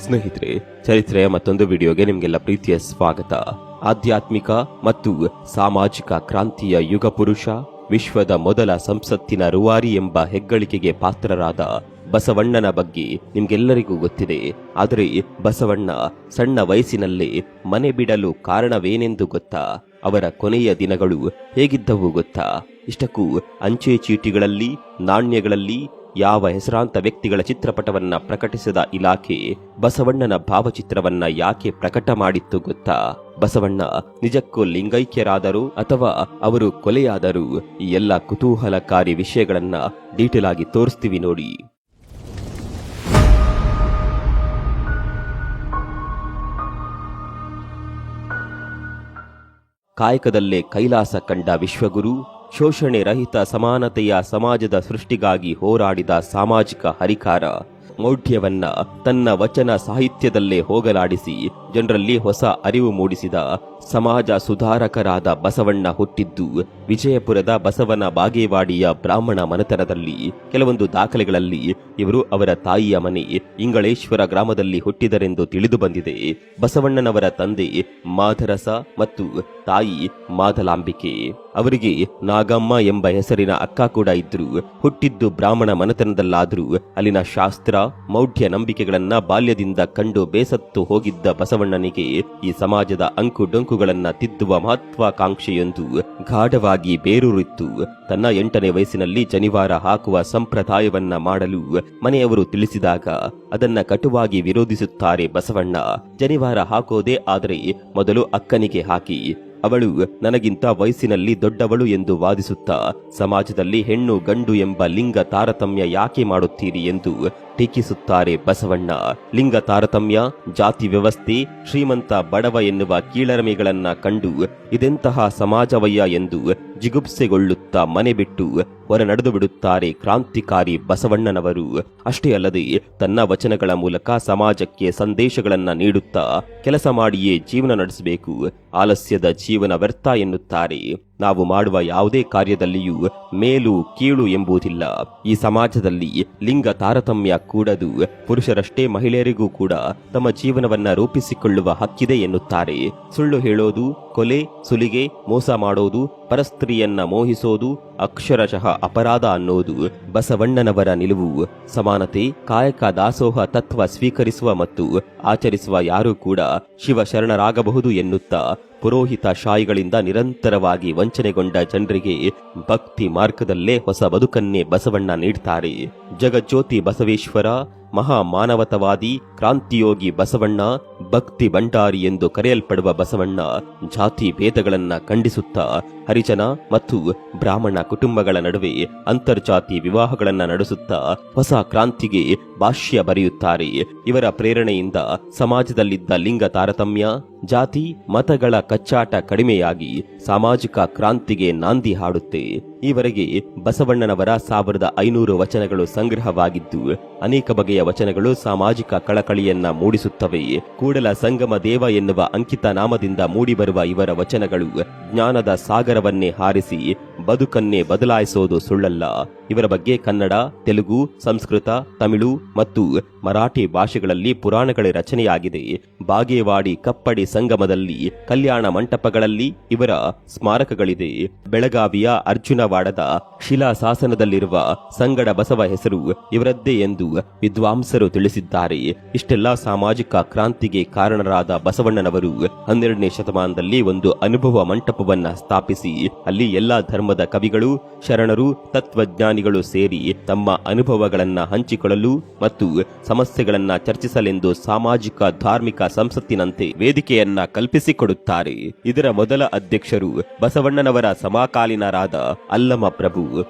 ಸ್ನೇಹಿತರೆ, ಚರಿತ್ರೆಯ ಮತ್ತೊಂದು ವಿಡಿಯೋಗೆ ನಿಮಗೆಲ್ಲ ಪ್ರೀತಿಯ ಸ್ವಾಗತ. ಆಧ್ಯಾತ್ಮಿಕ ಮತ್ತು ಸಾಮಾಜಿಕ ಕ್ರಾಂತಿಯ ಯುಗ ಪುರುಷ, ವಿಶ್ವದ ಮೊದಲ ಸಂಸತ್ತಿನ ರೂವಾರಿ ಎಂಬ ಹೆಗ್ಗಳಿಕೆಗೆ ಪಾತ್ರರಾದ ಬಸವಣ್ಣನ ಬಗ್ಗೆ ನಿಮ್ಗೆಲ್ಲರಿಗೂ ಗೊತ್ತಿದೆ. ಆದರೆ ಬಸವಣ್ಣ ಸಣ್ಣ ವಯಸ್ಸಿನಲ್ಲೇ ಮನೆ ಬಿಡಲು ಕಾರಣವೇನೆಂದು ಗೊತ್ತಾ? ಅವರ ಕೊನೆಯ ದಿನಗಳು ಹೇಗಿದ್ದವು ಗೊತ್ತಾ? ಇಷ್ಟಕ್ಕೂ ಅಂಚೆ ಚೀಟಿಗಳಲ್ಲಿ, ನಾಣ್ಯಗಳಲ್ಲಿ ಯಾವ ಹೆಸರಾಂತ ವ್ಯಕ್ತಿಗಳ ಚಿತ್ರಪಟವನ್ನ ಪ್ರಕಟಿಸಿದ ಇಲಾಖೆ ಬಸವಣ್ಣನ ಭಾವಚಿತ್ರವನ್ನ ಯಾಕೆ ಪ್ರಕಟ ಮಾಡಿತ್ತು ಗೊತ್ತಾ? ಬಸವಣ್ಣ ನಿಜಕ್ಕೂ ಲಿಂಗೈಕ್ಯರಾದರು ಅಥವಾ ಅವರು ಕೊಲೆಯಾದರು? ಈ ಎಲ್ಲ ಕುತೂಹಲಕಾರಿ ವಿಷಯಗಳನ್ನ ಡೀಟೇಲ್ ಆಗಿ ತೋರಿಸ್ತೀವಿ ನೋಡಿ. ಕಾಯಕದಲ್ಲೇ ಕೈಲಾಸ ಕಂಡ ವಿಶ್ವಗುರು, ಶೋಷಣೆ ರಹಿತ ಸಮಾನತೆಯ ಸಮಾಜದ ಸೃಷ್ಟಿಗಾಗಿ ಹೋರಾಡಿದ ಸಾಮಾಜಿಕ ಹರಿಕಾರ, ಮೌಢ್ಯವನ್ನ ತನ್ನ ವಚನ ಸಾಹಿತ್ಯದಲ್ಲೇ ಹೋಗಲಾಡಿಸಿ ಜನರಲ್ಲಿ ಹೊಸ ಅರಿವು ಮೂಡಿಸಿದ ಸಮಾಜ ಸುಧಾರಕರಾದ ಬಸವಣ್ಣ ಹುಟ್ಟಿದ್ದು ವಿಜಯಪುರದ ಬಸವನ ಬಾಗೇವಾಡಿಯ ಬ್ರಾಹ್ಮಣ ಮನೆತನದಲ್ಲಿ. ಕೆಲವೊಂದು ದಾಖಲೆಗಳಲ್ಲಿ ಇವರು ಅವರ ತಾಯಿಯ ಮನೆ ಇಂಗಳೇಶ್ವರ ಗ್ರಾಮದಲ್ಲಿ ಹುಟ್ಟಿದರೆಂದು ತಿಳಿದು ಬಂದಿದೆ. ಬಸವಣ್ಣನವರ ತಂದೆ ಮಾಧರಸ ಮತ್ತು ತಾಯಿ ಮಾದಲಾಂಬಿಕೆ. ಅವರಿಗೆ ನಾಗಮ್ಮ ಎಂಬ ಹೆಸರಿನ ಅಕ್ಕ ಕೂಡ ಇದ್ರು. ಹುಟ್ಟಿದ್ದು ಬ್ರಾಹ್ಮಣ ಮನೆತನದಲ್ಲಾದ್ರೂ ಅಲ್ಲಿನ ಶಾಸ್ತ್ರ, ಮೌಢ್ಯ ನಂಬಿಕೆಗಳನ್ನ ಬಾಲ್ಯದಿಂದ ಕಂಡು ಬೇಸತ್ತು ಹೋಗಿದ್ದ ಬಸವಣ್ಣನಿಗೆ ಈ ಸಮಾಜದ ಅಂಕು ಡೊಂಕುಗಳನ್ನ ತಿದ್ದುವ ಮಹತ್ವಾಕಾಂಕ್ಷೆಯೊಂದು ಗಾಢವಾಗಿ ಬೇರೂರಿತ್ತು. ತನ್ನ 8ನೇ ವಯಸ್ಸಿನಲ್ಲಿ ಜನಿವಾರ ಹಾಕುವ ಸಂಪ್ರದಾಯವನ್ನ ಮಾಡಲು ಮನೆಯವರು ತಿಳಿಸಿದಾಗ ಅದನ್ನ ಕಟುವಾಗಿ ವಿರೋಧಿಸುತ್ತಾರೆ ಬಸವಣ್ಣ. ಜನಿವಾರ ಹಾಕೋದೇ ಆದರೆ ಮೊದಲು ಅಕ್ಕನಿಗೆ ಹಾಕಿ, ಅವಳು ನನಗಿಂತ ವಯಸ್ಸಿನಲ್ಲಿ ದೊಡ್ಡವಳು ಎಂದು ವಾದಿಸುತ್ತಾ ಸಮಾಜದಲ್ಲಿ ಹೆಣ್ಣು ಗಂಡು ಎಂಬ ಲಿಂಗ ತಾರತಮ್ಯ ಯಾಕೆ ಮಾಡುತ್ತೀರಿ ಎಂದು ಟೀಕಿಸುತ್ತಾರೆ ಬಸವಣ್ಣ. ಲಿಂಗ ತಾರತಮ್ಯ, ಜಾತಿ ವ್ಯವಸ್ಥೆ, ಶ್ರೀಮಂತ ಬಡವ ಎನ್ನುವ ಕೀಳರಿಮೆಗಳನ್ನ ಕಂಡು ಇದೆಂತಹ ಸಮಾಜವಯ್ಯ ಎಂದು ಜಿಗುಪ್ಸೆಗೊಳ್ಳುತ್ತಾ ಮನೆ ಬಿಟ್ಟು ಹೊರ ನಡೆದು ಬಿಡುತ್ತಾರೆ ಕ್ರಾಂತಿಕಾರಿ ಬಸವಣ್ಣನವರು. ಅಷ್ಟೇ ಅಲ್ಲದೆ ತನ್ನ ವಚನಗಳ ಮೂಲಕ ಸಮಾಜಕ್ಕೆ ಸಂದೇಶಗಳನ್ನ ನೀಡುತ್ತಾ ಕೆಲಸ ಮಾಡಿಯೇ ಜೀವನ ನಡೆಸಬೇಕು, ಆಲಸ್ಯದ ಜೀವನ ವ್ಯರ್ಥ ಎನ್ನುತ್ತಾರೆ. ನಾವು ಮಾಡುವ ಯಾವುದೇ ಕಾರ್ಯದಲ್ಲಿಯೂ ಮೇಲು ಕೀಳು ಎಂಬುದಿಲ್ಲ. ಈ ಸಮಾಜದಲ್ಲಿ ಲಿಂಗ ತಾರತಮ್ಯ ಕೂಡದು. ಪುರುಷರಷ್ಟೇ ಮಹಿಳೆಯರಿಗೂ ಕೂಡ ತಮ್ಮ ಜೀವನವನ್ನ ರೂಪಿಸಿಕೊಳ್ಳುವ ಹಕ್ಕಿದೆ ಎನ್ನುತ್ತಾರೆ. ಸುಳ್ಳು ಹೇಳೋದು, ಕೊಲೆ, ಸುಲಿಗೆ, ಮೋಸ ಮಾಡೋದು, ಪರಸ್ತ್ರೀಯನ್ನ ಮೋಹಿಸೋದು ಅಕ್ಷರಶಃ ಅಪರಾಧ ಅನ್ನೋದು ಬಸವಣ್ಣನವರ ನಿಲುವು. ಸಮಾನತೆ, ಕಾಯಕ, ದಾಸೋಹ ತತ್ವ ಸ್ವೀಕರಿಸುವ ಮತ್ತು ಆಚರಿಸುವ ಯಾರೂ ಕೂಡ ಶಿವಶರಣರಾಗಬಹುದು ಎನ್ನುತ್ತಾ ಪುರೋಹಿತ ಶಾಹಿಗಳಿಂದ ನಿರಂತರವಾಗಿ ವಂಚನೆಗೊಂಡ ಜನರಿಗೆ ಭಕ್ತಿ ಮಾರ್ಗದಲ್ಲೇ ಹೊಸ ಬದುಕನ್ನೇ ಬಸವಣ್ಣ ನೀಡ್ತಾರೆ. ಜಗಜ್ಯೋತಿ ಬಸವೇಶ್ವರ, ಮಹಾ ಮಾನವತವಾದಿ, ಕ್ರಾಂತಿಯೋಗಿ ಬಸವಣ್ಣ, ಭಕ್ತಿ ಭಂಡಾರಿ ಎಂದು ಕರೆಯಲ್ಪಡುವ ಬಸವಣ್ಣ ಜಾತಿ ಭೇದಗಳನ್ನ ಖಂಡಿಸುತ್ತಾ ಹರಿಜನ ಮತ್ತು ಬ್ರಾಹ್ಮಣ ಕುಟುಂಬಗಳ ನಡುವೆ ಅಂತರ್ಜಾತಿ ವಿವಾಹಗಳನ್ನ ನಡೆಸುತ್ತಾ ಹೊಸ ಕ್ರಾಂತಿಗೆ ಭಾಷ್ಯ ಬರೆಯುತ್ತಾರೆ. ಇವರ ಪ್ರೇರಣೆಯಿಂದ ಸಮಾಜದಲ್ಲಿದ್ದ ಲಿಂಗ ತಾರತಮ್ಯ, ಜಾತಿ ಮತಗಳ ಕಚ್ಚಾಟ ಕಡಿಮೆಯಾಗಿ ಸಾಮಾಜಿಕ ಕ್ರಾಂತಿಗೆ ನಾಂದಿ ಹಾಡುತ್ತೆ. ಈವರೆಗೆ ಬಸವಣ್ಣನವರ 1500 ವಚನಗಳು ಸಂಗ್ರಹವಾಗಿದ್ದು ಅನೇಕ ಬಗೆಯ ವಚನಗಳು ಸಾಮಾಜಿಕ ಕಳಕಳಿಯನ್ನ ಮೂಡಿಸುತ್ತವೆ. ಕೂಡಲ ಸಂಗಮ ದೇವ ಎನ್ನುವ ಅಂಕಿತ ನಾಮದಿಂದ ಮೂಡಿಬರುವ ಇವರ ವಚನಗಳು ಜ್ಞಾನದ ಸಾಗರವನ್ನೇ ಹಾರಿಸಿ ಬದುಕನ್ನೇ ಬದಲಾಯಿಸೋದು ಸುಳ್ಳಲ್ಲ. ಇವರ ಬಗ್ಗೆ ಕನ್ನಡ, ತೆಲುಗು, ಸಂಸ್ಕೃತ, ತಮಿಳು ಮತ್ತು ಮರಾಠಿ ಭಾಷೆಗಳಲ್ಲಿ ಪುರಾಣಗಳ ರಚನೆಯಾಗಿದೆ. ಬಾಗೇವಾಡಿ ಕಪ್ಪಡಿ ಸಂಗಮದಲ್ಲಿ, ಕಲ್ಯಾಣ ಮಂಟಪಗಳಲ್ಲಿ ಇವರ ಸ್ಮಾರಕಗಳಿದೆ. ಬೆಳಗಾವಿಯ ಅರ್ಜುನವಾಡದ ಶಿಲಾಶಾಸನದಲ್ಲಿರುವ ಸಂಗಡ ಬಸವ ಹೆಸರು ಇವರದ್ದೇ ಎಂದು ವಿದ್ವಾಂಸರು ತಿಳಿಸಿದ್ದಾರೆ. ಇಷ್ಟೆಲ್ಲ ಸಾಮಾಜಿಕ ಕ್ರಾಂತಿಗೆ ಕಾರಣರಾದ ಬಸವಣ್ಣನವರು 12ನೇ ಶತಮಾನದಲ್ಲಿ ಒಂದು ಅನುಭವ ಮಂಟಪವನ್ನ ಸ್ಥಾಪಿಸಿ ಅಲ್ಲಿ ಎಲ್ಲಾ ಧರ್ಮದ ಕವಿಗಳು, ಶರಣರು, ತತ್ವಜ್ಞಾನಿಗಳು ಸೇರಿ ತಮ್ಮ ಅನುಭವಗಳನ್ನ ಹಂಚಿಕೊಳ್ಳಲು ಮತ್ತು ಸಮಸ್ಯೆಗಳನ್ನ ಚರ್ಚಿಸಲೆಂದು ಸಾಮಾಜಿಕ ಧಾರ್ಮಿಕ ಸಂಸತ್ತಿನಂತೆ ವೇದಿಕೆಯನ್ನ ಕಲ್ಪಿಸಿಕೊಡುತ್ತಾರೆ. ಇದರ ಮೊದಲ ಅಧ್ಯಕ್ಷರು ಬಸವಣ್ಣನವರ ಸಮಕಾಲೀನರಾದ ಅಲ್ಲಮ ಪ್ರಭು.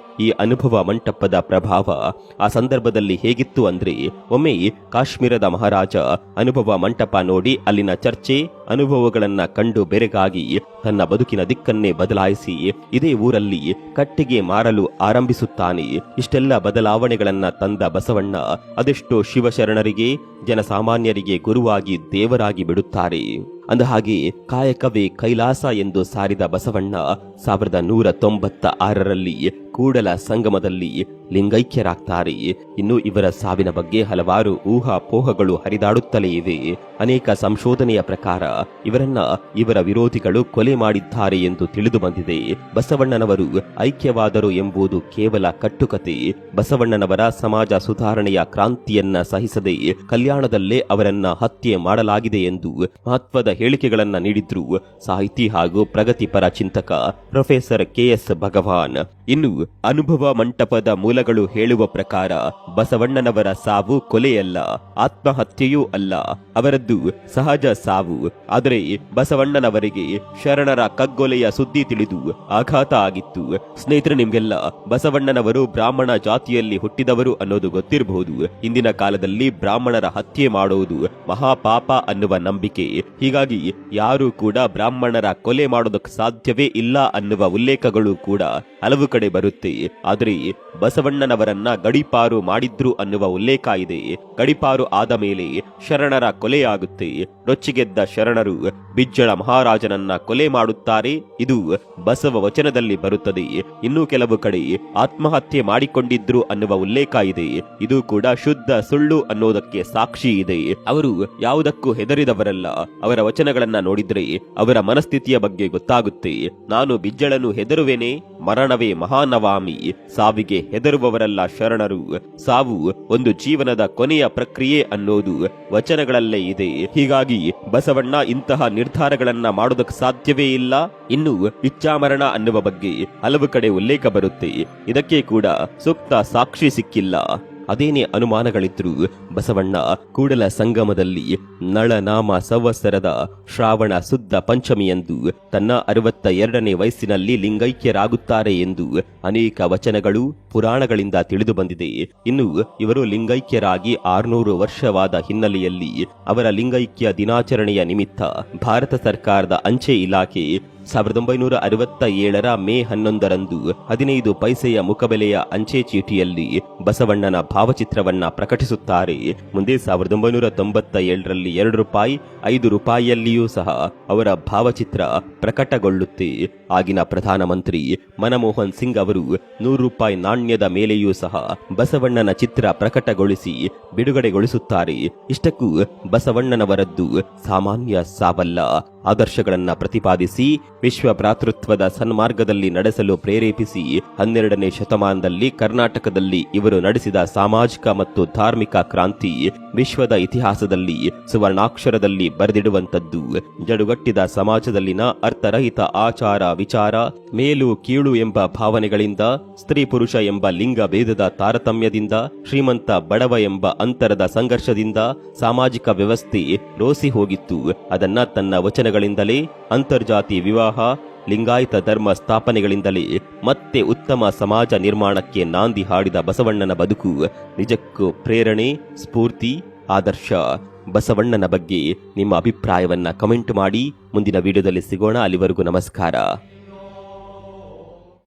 ಈ ಅನುಭವ ಮಂಟಪದ ಪ್ರಭಾವ ಆ ಸಂದರ್ಭದಲ್ಲಿ ಹೇಗಿತ್ತು ಅಂದ್ರೆ, ಒಮ್ಮೆ ಕಾಶ್ಮೀರದ ಮಹಾರಾಜ ಅನುಭವ ಮಂಟಪ ನೋಡಿ ಅಲ್ಲಿನ ಚರ್ಚೆ, ಅನುಭವಗಳನ್ನ ಕಂಡು ಬೆರಗಾಗಿ ತನ್ನ ಬದುಕಿನ ದಿಕ್ಕನ್ನೇ ಬದಲಾಯಿಸಿ ಇದೇ ಊರಲ್ಲಿ ಕಟ್ಟಿಗೆ ಮಾರಲು ಆರಂಭಿಸುತ್ತಾನೆ. ಇಷ್ಟೆಲ್ಲ ಬದಲಾವಣೆಗಳನ್ನ ತಂದ ಬಸವಣ್ಣ ಅದೆಷ್ಟೋ ಶಿವಶರಣರಿಗೆ, ಜನಸಾಮಾನ್ಯರಿಗೆ ಗುರುವಾಗಿ ದೇವರಾಗಿ ಬಿಡುತ್ತಾರೆ. ಅಂದಹಾಗೆ ಕಾಯಕವೇ ಕೈಲಾಸ ಎಂದು ಸಾರಿದ ಬಸವಣ್ಣ 1196ರಲ್ಲಿ ಕೂಡಲ ಸಂಗಮದಲ್ಲಿ ಲಿಂಗೈಕ್ಯರಾಗ್ತಾರೆ. ಇನ್ನು ಇವರ ಸಾವಿನ ಬಗ್ಗೆ ಹಲವಾರು ಊಹಾಪೋಹಗಳು ಹರಿದಾಡುತ್ತಲೇ ಇವೆ. ಅನೇಕ ಸಂಶೋಧನೆಯ ಪ್ರಕಾರ ಇವರ ವಿರೋಧಿಗಳು ಕೊಲೆ ಮಾಡಿದ್ದಾರೆ ಎಂದು ತಿಳಿದು ಬಂದಿದೆ. ಬಸವಣ್ಣನವರು ಐಕ್ಯವಾದರು ಎಂಬುದು ಕೇವಲ ಕಟ್ಟುಕತೆ. ಬಸವಣ್ಣನವರ ಸಮಾಜ ಸುಧಾರಣೆಯ ಕ್ರಾಂತಿಯನ್ನ ಸಹಿಸದೆ ಕಲ್ಯಾಣದಲ್ಲೇ ಅವರನ್ನ ಹತ್ಯೆ ಮಾಡಲಾಗಿದೆ ಎಂದು ಮಹತ್ವದ ಹೇಳಿಕೆಗಳನ್ನ ನೀಡಿದ್ರು ಸಾಹಿತಿ ಹಾಗೂ ಪ್ರಗತಿಪರ ಚಿಂತಕ ಪ್ರೊಫೆಸರ್ KS ಭಗವಾನ್. ಇನ್ನು ಅನುಭವ ಮಂಟಪದ ಮೂಲಗಳು ಹೇಳುವ ಪ್ರಕಾರ ಬಸವಣ್ಣನವರ ಸಾವು ಕೊಲೆಯಲ್ಲ, ಆತ್ಮಹತ್ಯೆಯೂ ಅಲ್ಲ, ಅವರದ್ದು ಸಹಜ ಸಾವು. ಆದರೆ ಬಸವಣ್ಣನವರಿಗೆ ಶರಣರ ಕಗ್ಗೊಲೆಯ ಸುದ್ದಿ ತಿಳಿದು ಆಘಾತ ಆಗಿತ್ತು. ಸ್ನೇಹಿತರೆ, ನಿಮ್ಗೆಲ್ಲ ಬಸವಣ್ಣನವರು ಬ್ರಾಹ್ಮಣ ಜಾತಿಯಲ್ಲಿ ಹುಟ್ಟಿದವರು ಅನ್ನೋದು ಗೊತ್ತಿರಬಹುದು. ಇಂದಿನ ಕಾಲದಲ್ಲಿ ಬ್ರಾಹ್ಮಣರ ಹತ್ಯೆ ಮಾಡೋದು ಮಹಾಪಾಪ ಅನ್ನುವ ನಂಬಿಕೆ. ಹೀಗಾಗಿ ಯಾರು ಕೂಡ ಬ್ರಾಹ್ಮಣರ ಕೊಲೆ ಮಾಡೋದಕ್ಕೆ ಸಾಧ್ಯವೇ ಇಲ್ಲ ಅನ್ನುವ ಉಲ್ಲೇಖಗಳು ಕೂಡ ಹಲವು ಕಡೆ ಬರುತ್ತೆ. ಆದರೆ ಬಸವಣ್ಣನವರನ್ನ ಗಡಿಪಾರು ಮಾಡಿದ್ರು ಅನ್ನುವ ಉಲ್ಲೇಖ ಇದೆ. ಗಡಿಪಾರು ಆದ ಮೇಲೆ ಶರಣರ ಕೊಲೆಯಾಗುತ್ತೆ. ರೊಚ್ಚಿಗೆದ್ದ ಶರಣರು ಬಿಜ್ಜಳ ಮಹಾರಾಜನನ್ನ ಕೊಲೆ ಮಾಡುತ್ತಾರೆ. ಇದು ಬಸವ ವಚನದಲ್ಲಿ ಬರುತ್ತದೆ. ಇನ್ನೂ ಕೆಲವು ಕಡೆ ಆತ್ಮಹತ್ಯೆ ಮಾಡಿಕೊಂಡಿದ್ರು ಅನ್ನುವ ಉಲ್ಲೇಖ ಇದೆ. ಇದು ಕೂಡ ಶುದ್ಧ ಸುಳ್ಳು ಅನ್ನೋದಕ್ಕೆ ಸಾಕ್ಷಿ ಇದೆ. ಅವರು ಯಾವುದಕ್ಕೂ ಹೆದರಿದವರಲ್ಲ. ಅವರ ವಚನಗಳನ್ನ ನೋಡಿದ್ರೆ ಅವರ ಮನಸ್ಥಿತಿಯ ಬಗ್ಗೆ ಗೊತ್ತಾಗುತ್ತೆ. ನಾನು ಬಿಜ್ಜಳನು ಹೆದರುವೆನೆ, ಮರಣವೇ ಮಹಾನವಾಮಿ. ಸಾವಿಗೆ ಹೆದರುವವರಲ್ಲ ಶರಣರು. ಸಾವು ಒಂದು ಜೀವನದ ಕೊನೆಯ ಪ್ರಕ್ರಿಯೆ ಅನ್ನೋದು ವಚನಗಳಲ್ಲೇ ಇದೆ. ಹೀಗಾಗಿ ಬಸವಣ್ಣ ಇಂತಹ ನಿರ್ಧಾರಗಳನ್ನ ಮಾಡೋದಕ್ಕೆ ಸಾಧ್ಯವೇ ಇಲ್ಲ. ಇನ್ನು ಇಚ್ಛಾಮರಣ ಅನ್ನುವ ಬಗ್ಗೆ ಹಲವು ಕಡೆ ಉಲ್ಲೇಖ ಬರುತ್ತೆ. ಇದಕ್ಕೆ ಕೂಡ ಸೂಕ್ತ ಸಾಕ್ಷಿ ಸಿಕ್ಕಿಲ್ಲ. ಅದೇನೇ ಅನುಮಾನಗಳಿದ್ರು ಬಸವಣ್ಣ ಕೂಡಲ ಸಂಗಮದಲ್ಲಿ ನಳನಾಮ ಸಂವತ್ಸರದ ಶ್ರಾವಣ ಶುದ್ಧ ಪಂಚಮಿಯಂದು ತನ್ನ 62ನೇ ವಯಸ್ಸಿನಲ್ಲಿ ಲಿಂಗೈಕ್ಯರಾಗುತ್ತಾರೆ ಎಂದು ಅನೇಕ ವಚನಗಳು ಪುರಾಣಗಳಿಂದ ತಿಳಿದು ಬಂದಿದೆ. ಇನ್ನು ಇವರು ಲಿಂಗೈಕ್ಯರಾಗಿ 600 ವರ್ಷವಾದ ಹಿನ್ನೆಲೆಯಲ್ಲಿ ಅವರ ಲಿಂಗೈಕ್ಯ ದಿನಾಚರಣೆಯ ನಿಮಿತ್ತ ಭಾರತ ಸರ್ಕಾರದ ಅಂಚೆ ಇಲಾಖೆ 1967ರ ಮೇ 11ರಂದು 15 ಪೈಸೆಯ ಮುಖಬೆಲೆಯ ಅಂಚೆ ಚೀಟಿಯಲ್ಲಿ ಬಸವಣ್ಣನ ಭಾವಚಿತ್ರವನ್ನ ಪ್ರಕಟಿಸುತ್ತಾರೆ. ಮುಂದೆ 1997ರಲ್ಲಿ 2 ರೂಪಾಯಿ, 5 ರೂಪಾಯಿಯಲ್ಲಿಯೂ ಸಹ ಅವರ ಭಾವಚಿತ್ರ ಪ್ರಕಟಗೊಳ್ಳುತ್ತೆ. ಆಗಿನ ಪ್ರಧಾನಮಂತ್ರಿ ಮನಮೋಹನ್ ಸಿಂಗ್ ಅವರು 100 ರೂಪಾಯಿ ನಾಣ್ಯದ ಮೇಲೆಯೂ ಸಹ ಬಸವಣ್ಣನ ಚಿತ್ರ ಪ್ರಕಟಗೊಳಿಸಿ ಬಿಡುಗಡೆಗೊಳಿಸುತ್ತಾರೆ. ಇಷ್ಟಕ್ಕೂ ಬಸವಣ್ಣನವರದ್ದು ಸಾಮಾನ್ಯ ಸಾವಲ್ಲ. ಆದರ್ಶಗಳನ್ನ ಪ್ರತಿಪಾದಿಸಿ ವಿಶ್ವ ಭ್ರಾತೃತ್ವದ ಸನ್ಮಾರ್ಗದಲ್ಲಿ ನಡೆಸಲು ಪ್ರೇರೇಪಿಸಿ 12ನೇ ಶತಮಾನದಲ್ಲಿ ಕರ್ನಾಟಕದಲ್ಲಿ ಇವರು ನಡೆಸಿದ ಸಾಮಾಜಿಕ ಮತ್ತು ಧಾರ್ಮಿಕ ಕ್ರಾಂತಿ ವಿಶ್ವದ ಇತಿಹಾಸದಲ್ಲಿ ಸುವರ್ಣಾಕ್ಷರದಲ್ಲಿ ಬರೆದಿಡುವಂತದ್ದು. ಜಡುಗಟ್ಟಿದ ಸಮಾಜದಲ್ಲಿನ ಅರ್ಥರಹಿತ ಆಚಾರ ವಿಚಾರ, ಮೇಲು ಕೀಳು ಎಂಬ ಭಾವನೆಗಳಿಂದ, ಸ್ತ್ರೀ ಪುರುಷ ಎಂಬ ಲಿಂಗ ಭೇದದ ತಾರತಮ್ಯದಿಂದ, ಶ್ರೀಮಂತ ಬಡವ ಎಂಬ ಅಂತರದ ಸಂಘರ್ಷದಿಂದ ಸಾಮಾಜಿಕ ವ್ಯವಸ್ಥೆ ರೋಸಿ ಹೋಗಿತ್ತು. ಅದನ್ನ ತನ್ನ ವಚನಗಳಿಂದಲೇ, ಅಂತರ್ಜಾತಿ ವಿವಾಹ, ಲಿಂಗಾಯತ ಧರ್ಮ ಸ್ಥಾಪನೆಗಳಿಂದಲೇ ಮತ್ತೆ ಉತ್ತಮ ಸಮಾಜ ನಿರ್ಮಾಣಕ್ಕೆ ನಾಂದಿ ಹಾಡಿದ ಬಸವಣ್ಣನ ಬದುಕು ನಿಜಕ್ಕೂ ಪ್ರೇರಣೆ, ಸ್ಫೂರ್ತಿ, ಆದರ್ಶ. ಬಸವಣ್ಣನ ಬಗ್ಗೆ ನಿಮ್ಮ ಅಭಿಪ್ರಾಯವನ್ನ ಕಮೆಂಟ್ ಮಾಡಿ. ಮುಂದಿನ ವಿಡಿಯೋದಲ್ಲಿ ಸಿಗೋಣ. ಅಲ್ಲಿವರೆಗೂ ನಮಸ್ಕಾರ.